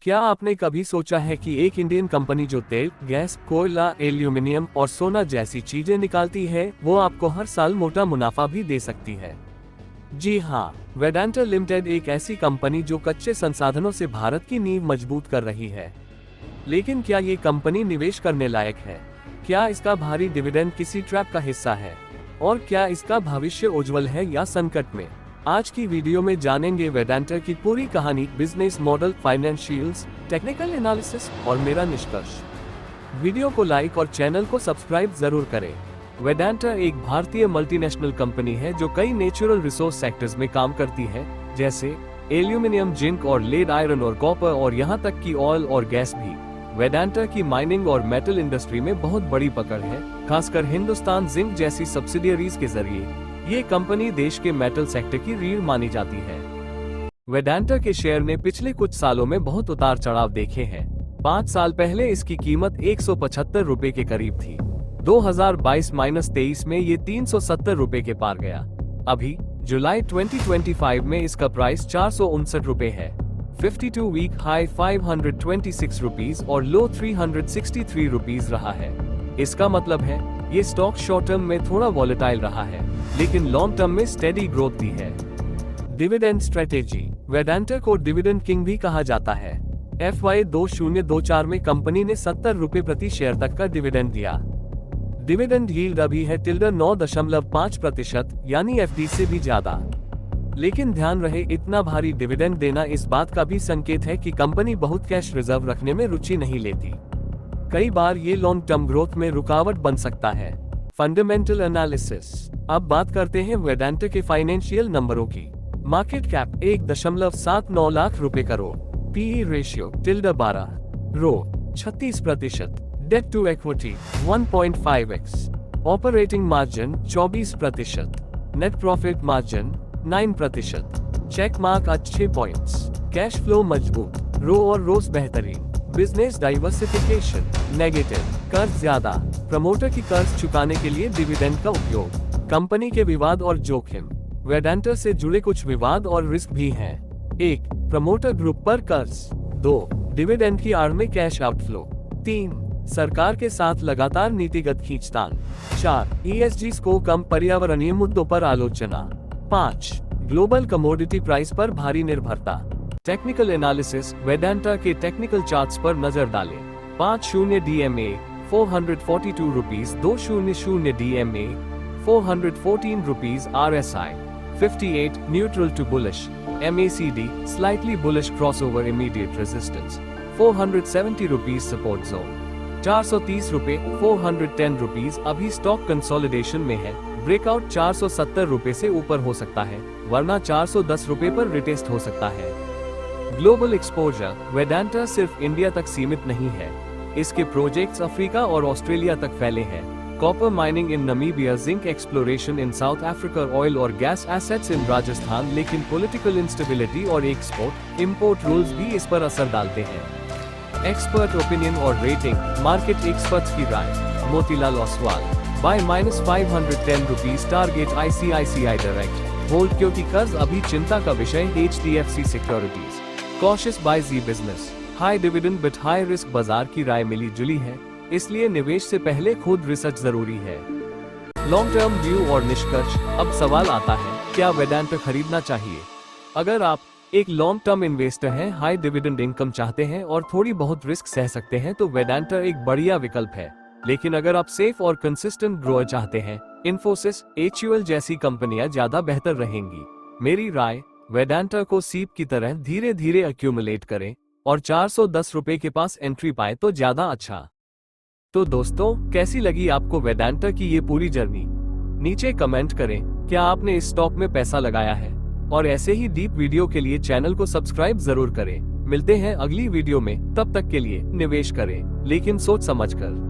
क्या आपने कभी सोचा है कि एक इंडियन कंपनी जो तेल, गैस, कोयला, एल्यूमिनियम और सोना जैसी चीजें निकालती है, वो आपको हर साल मोटा मुनाफा भी दे सकती है? जी हाँ, वेदांता लिमिटेड एक ऐसी कंपनी जो कच्चे संसाधनों से भारत की नींव मजबूत कर रही है। लेकिन क्या ये कंपनी निवेश करने लायक है? क्या इसका भारी डिविडेंड किसी ट्रैप का हिस्सा है? और क्या इसका भविष्य उज्जवल है या संकट में? आज की वीडियो में जानेंगे वेदांता की पूरी कहानी, business model, financials, technical analysis और मेरा निष्कर्ष। वीडियो को लाइक और चैनल को सब्सक्राइब जरूर करें। वेदांता एक भारतीय मल्टीनेशनल कंपनी है जो कई नेचुरल रिसोर्स सेक्टर्स में काम करती है, जैसे एल्यूमिनियम, जिंक और लेड, आयरन और कॉपर, और यहाँ तक कि ऑयल और गैस भी। वेदांता की माइनिंग और मेटल इंडस्ट्री में बहुत बड़ी पकड़ है, खासकर हिंदुस्तान जिंक जैसी सब्सिडियरीज के जरिए। ये कंपनी देश के मेटल सेक्टर की रीढ़ मानी जाती है। वेदांता के शेयर ने पिछले कुछ सालों में बहुत उतार चढ़ाव देखे हैं। 5 साल पहले इसकी कीमत 175 रुपए के करीब थी। 2022-23 में ये 370 रुपए के पार गया। अभी जुलाई 2025 में इसका प्राइस 459 रुपए है। 52 वीक हाई 526 रुपीज और लो 363 रुपीज रहा है। इसका मतलब है ये स्टॉक शॉर्ट टर्म में थोड़ा वॉलेटाइल रहा है, लेकिन लॉन्ग टर्म में स्टेडी ग्रोथ दी है। Dividend strategy. वेदांता को डिविडेंड किंग भी कहा जाता है। FY 2024 में कंपनी ने 70 रुपए प्रति शेयर तक का डिविडेंड दिया। डिविडेंड यील्ड अभी है 9.5%, यानी FD से भी ज्यादा। लेकिन ध्यान रहे, इतना भारी डिविडेंड देना इस बात का भी संकेत है कि कंपनी बहुत कैश रिजर्व रखने में रुचि नहीं लेती। कई बार ये लॉन्ग टर्म ग्रोथ में रुकावट बन सकता है। Fundamental analysis. अब बात करते हैं वेदांता के फाइनेंशियल नंबरों की। मार्केट कैप 1.79 लाख रुपए crore. PE ratio 12, ROE 36%, debt to equity 1.5x, operating margin 24%, net profit margin 9%, check mark अच्छे पॉइंट्स, कैश फ्लो मजबूत, रो और रोज बेहतरीन, बिजनेस डाइवर्सिफिकेशन नेगेटिव, कर्ज ज्यादा, प्रमोटर की कर्ज चुकाने के लिए डिविडेंड का उपयोग, कंपनी के विवाद और जोखिम। वेदांता से जुड़े कुछ विवाद और रिस्क भी हैं। 1. प्रमोटर ग्रुप पर कर्ज। 2. डिविडेंड की आड़ में कैश आउटफ्लो। 3. सरकार के साथ लगातार नीतिगत खींचतान। 4. ESG को कम पर्यावरणीय मुद्दों पर आलोचना। 5. ग्लोबल कमोडिटी प्राइस पर भारी निर्भरता। Technical analysis. वेदांता के टेक्निकल चार्ट्स पर नजर डालें। 50 DMA 442 rupees, 200 DMA 414 rupees, RSI 58 neutral to bullish, MACD slightly bullish, crossover immediate resistance 470 rupees, support zone 430 रुपए, 410 रुपीज। अभी स्टॉक कंसोलिडेशन में है। ब्रेकआउट 470 रुपए से ऊपर हो सकता है, वरना 410 रुपए पर रिटेस्ट हो सकता है। Global exposure. वेदांता सिर्फ इंडिया तक सीमित नहीं है, इसके प्रोजेक्ट्स अफ्रीका और ऑस्ट्रेलिया तक फैले हैं। Copper mining in Namibia, zinc exploration in South Africa, oil और गैस एसेट्स इन राजस्थान। लेकिन पॉलिटिकल इंस्टेबिलिटी और एक्सपोर्ट इंपोर्ट रूल्स भी इस पर असर डालते हैं। एक्सपर्ट ओपिनियन और रेटिंग। मार्केट एक्सपर्ट्स की राय। Motilal Oswal, buy -510 rupees, target ICICI direct, hold क्योंकि कर्ज अभी चिंता का विषय। HDFC सिक्योरिटीज, कॉशियस बाय जी business, high dividend but high risk. बाजार की राय मिली जुली है, इसलिए निवेश से पहले खुद रिसर्च जरूरी है। लॉन्ग टर्म व्यू और निष्कर्ष। अब सवाल आता है, क्या वेदांता खरीदना चाहिए? अगर आप एक लॉन्ग टर्म इन्वेस्टर हैं, हाई डिविडेंड इनकम चाहते हैं और थोड़ी बहुत रिस्क सह सकते हैं, तो वेदांता एक बढ़िया विकल्प है। लेकिन अगर आप सेफ और कंसिस्टेंट ग्रोअर चाहते हैं, इन्फोसिस, HUL जैसी कंपनियां ज्यादा बेहतर रहेंगी। मेरी राय, वेदांता को सीप की तरह धीरे धीरे एक्यूमुलेट करें और 410 रुपए के पास एंट्री पाए तो ज्यादा अच्छा। तो दोस्तों, कैसी लगी आपको वेदांता की ये पूरी जर्नी? नीचे कमेंट करें, क्या आपने इस स्टॉक में पैसा लगाया है? और ऐसे ही डीप वीडियो के लिए चैनल को सब्सक्राइब जरूर करें। मिलते हैं अगली वीडियो में, तब तक के लिए निवेश करें, लेकिन सोच समझकर।